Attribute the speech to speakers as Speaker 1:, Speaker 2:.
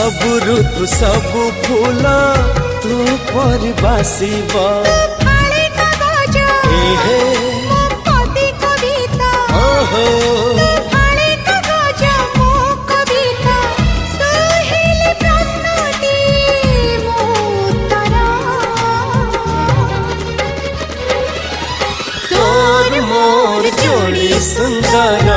Speaker 1: सबु ऋतु सबु फूल तू पर बासिब तोर मोर जोड़ी सुंदर